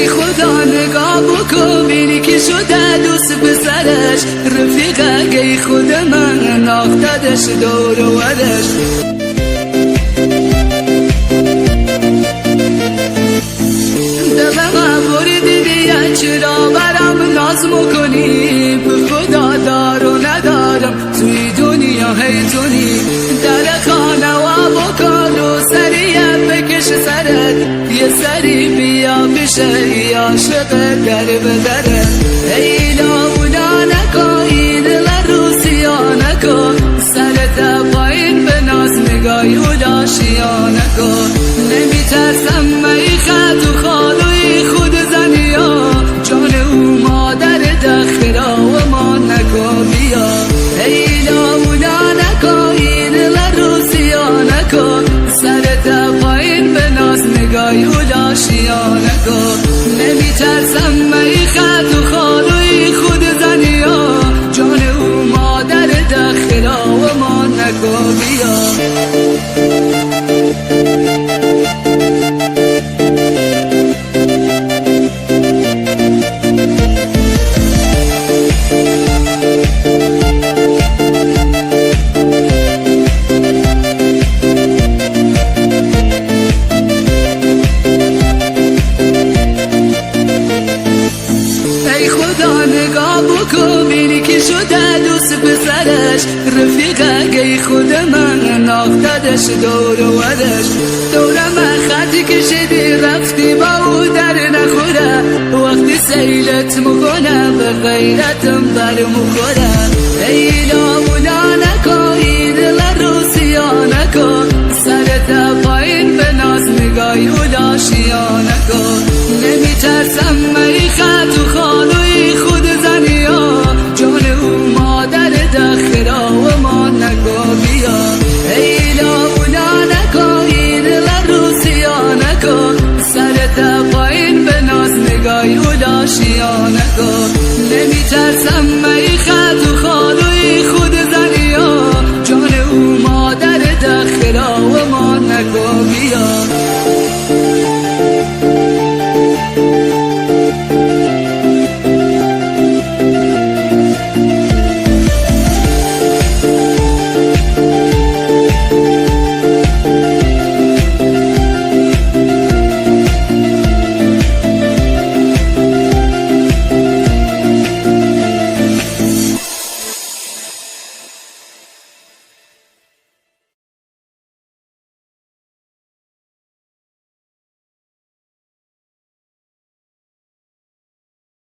ای خدا نگاه بکن بینی که شده دوست پسرش رفیقه ای خود من ناختدش دور و ورش دلم بریدی بیا چرا برام ناز میکنی به خدا دار و ندارم توی دنیا هیتونی در خانه و بکن و سریع بکش سرت یه سری بیا بشه عاشق در بدره ای لاولا نکن این لروسیا نکن سرت پایین به ناز نگاهی و لاشیا نکن نمیترسم می خط و خالوی خود زنیا جان او مادر دخرا و ما نکن بیا ای لاولا نکن این لروسیا نکن سرت پایین به ناز نگاهی و لاشیا نکن نمیترسم می خط و خالوی خود زنیا جان او مادر دخرا و ما نکن بیا بینی که شده دوست پسرش رفیقه ای خود من ناختدش دور و ورش دورم خطی کشیدی رفتی با او در نخوره وقتی سیلت مکنه به غیرتم بر مخوره ای لاولا نکن این لروسیا نکن سرت پایین به ناز نگاهی و لاشیا نکن نمیترسم می خط و خالوی خود زنیا جان او مادر دخرا و ما نکن بیا ای لاولا نکن این لروسیا نکن سرت پایین به ناز نگاهی و لاشیا نکن نمیترسم می خط و خالوی